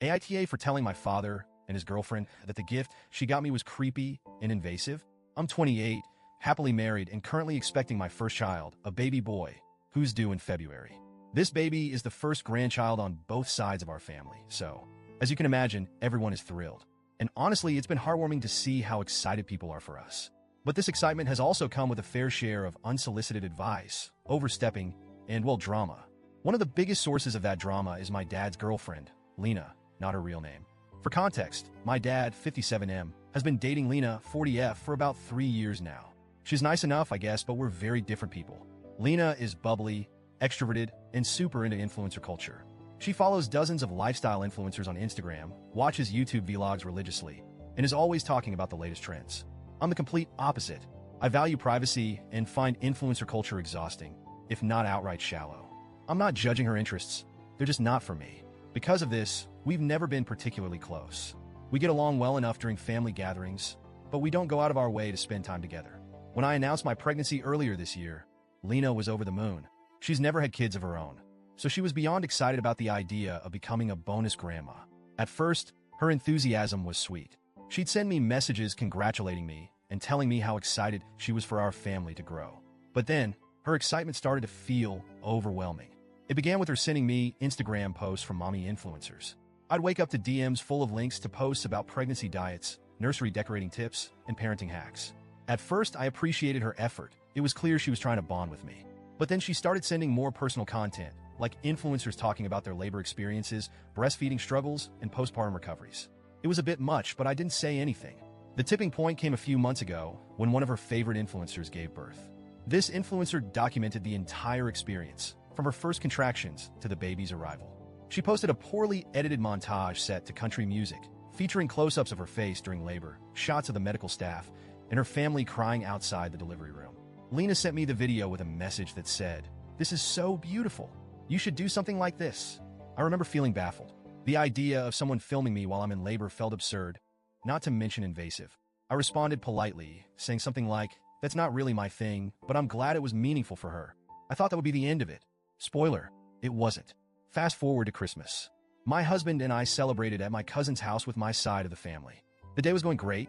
AITA for telling my father and his girlfriend that the gift she got me was creepy and invasive. I'm 28, happily married, and currently expecting my first child, a baby boy, who's due in February. This baby is the first grandchild on both sides of our family, so, as you can imagine, everyone is thrilled. And honestly, it's been heartwarming to see how excited people are for us. But this excitement has also come with a fair share of unsolicited advice, overstepping, and, well, drama. One of the biggest sources of that drama is my dad's girlfriend, Lena, not her real name. For context, my dad, 57M, has been dating Lena, 40F, for about 3 years now. She's nice enough, I guess, but we're very different people. Lena is bubbly, extroverted, and super into influencer culture. She follows dozens of lifestyle influencers on Instagram, watches YouTube vlogs religiously, and is always talking about the latest trends. I'm the complete opposite. I value privacy and find influencer culture exhausting, if not outright shallow. I'm not judging her interests. They're just not for me. Because of this, we've never been particularly close. We get along well enough during family gatherings, but we don't go out of our way to spend time together. When I announced my pregnancy earlier this year, Lena was over the moon. She's never had kids of her own, so she was beyond excited about the idea of becoming a bonus grandma. At first, her enthusiasm was sweet. She'd send me messages congratulating me and telling me how excited she was for our family to grow. But then, her excitement started to feel overwhelming. It began with her sending me Instagram posts from mommy influencers. I'd wake up to DMs full of links to posts about pregnancy diets, nursery decorating tips, and parenting hacks. At first, I appreciated her effort. It was clear she was trying to bond with me. But then she started sending more personal content, like influencers talking about their labor experiences, breastfeeding struggles, and postpartum recoveries. It was a bit much, but I didn't say anything. The tipping point came a few months ago when one of her favorite influencers gave birth. This influencer documented the entire experience, from her first contractions to the baby's arrival. She posted a poorly edited montage set to country music, featuring close-ups of her face during labor, shots of the medical staff, and her family crying outside the delivery room. Lena sent me the video with a message that said, "This is so beautiful. You should do something like this." I remember feeling baffled. The idea of someone filming me while I'm in labor felt absurd, not to mention invasive. I responded politely, saying something like, "That's not really my thing, but I'm glad it was meaningful for her." I thought that would be the end of it. Spoiler, it wasn't. Fast forward to Christmas. My husband and I celebrated at my cousin's house with my side of the family. The day was going great.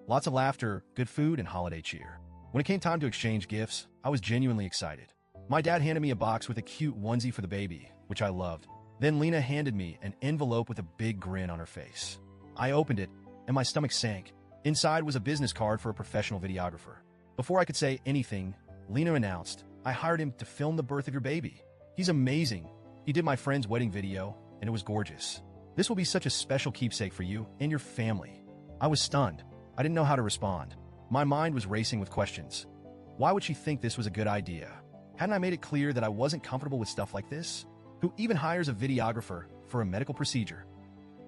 Lots of laughter, good food, and holiday cheer. When it came time to exchange gifts, I was genuinely excited. My dad handed me a box with a cute onesie for the baby, which I loved. Then Lena handed me an envelope with a big grin on her face. I opened it, and my stomach sank. Inside was a business card for a professional videographer. Before I could say anything, Lena announced, "I hired him to film the birth of your baby. He's amazing. He did my friend's wedding video, and it was gorgeous. This will be such a special keepsake for you and your family." I was stunned. I didn't know how to respond. My mind was racing with questions. Why would she think this was a good idea? Hadn't I made it clear that I wasn't comfortable with stuff like this? Who even hires a videographer for a medical procedure?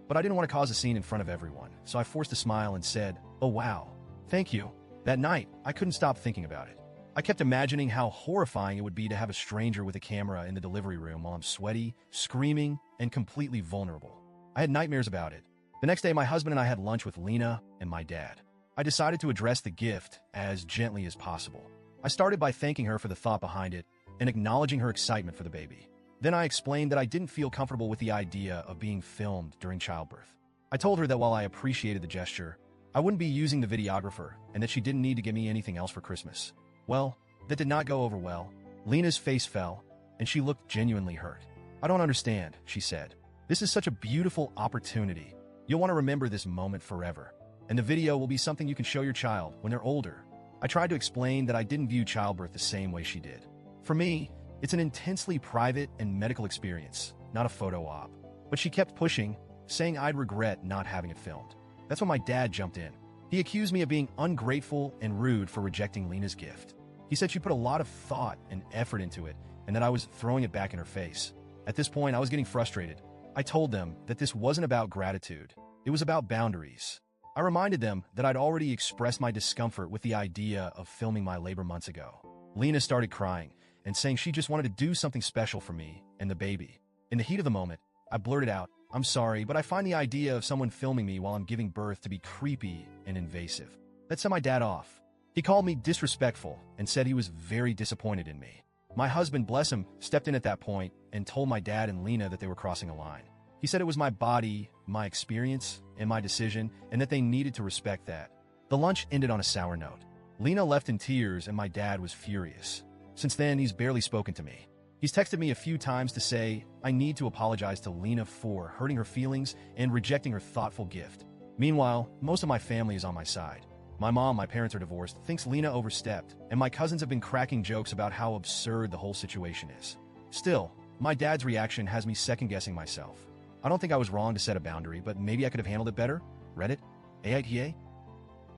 But I didn't want to cause a scene in front of everyone, so I forced a smile and said, "Oh wow, thank you." That night, I couldn't stop thinking about it. I kept imagining how horrifying it would be to have a stranger with a camera in the delivery room while I'm sweaty, screaming, and completely vulnerable. I had nightmares about it. The next day, my husband and I had lunch with Lena and my dad. I decided to address the gift as gently as possible. I started by thanking her for the thought behind it and acknowledging her excitement for the baby. Then I explained that I didn't feel comfortable with the idea of being filmed during childbirth. I told her that while I appreciated the gesture, I wouldn't be using the videographer and that she didn't need to give me anything else for Christmas. Well, that did not go over well. Lena's face fell, and she looked genuinely hurt. "I don't understand," she said. "This is such a beautiful opportunity. You'll want to remember this moment forever. And the video will be something you can show your child when they're older." I tried to explain that I didn't view childbirth the same way she did. For me, it's an intensely private and medical experience, not a photo op. But she kept pushing, saying I'd regret not having it filmed. That's when my dad jumped in. He accused me of being ungrateful and rude for rejecting Lena's gift. He said she put a lot of thought and effort into it, and that I was throwing it back in her face. At this point, I was getting frustrated. I told them that this wasn't about gratitude. It was about boundaries. I reminded them that I'd already expressed my discomfort with the idea of filming my labor months ago. Lena started crying and saying she just wanted to do something special for me and the baby. In the heat of the moment, I blurted out, "I'm sorry, but I find the idea of someone filming me while I'm giving birth to be creepy and invasive." That set my dad off. He called me disrespectful and said he was very disappointed in me. My husband, bless him, stepped in at that point and told my dad and Lena that they were crossing a line. He said it was my body my experience, and my decision, and that they needed to respect that. The lunch ended on a sour note. Lena left in tears, and my dad was furious. Since then, he's barely spoken to me. He's texted me a few times to say I need to apologize to Lena for hurting her feelings and rejecting her thoughtful gift. Meanwhile, most of my family is on my side. My mom, my parents are divorced, thinks Lena overstepped, and my cousins have been cracking jokes about how absurd the whole situation is. Still, my dad's reaction has me second-guessing myself. I don't think I was wrong to set a boundary, but maybe I could have handled it better. Reddit, AITA,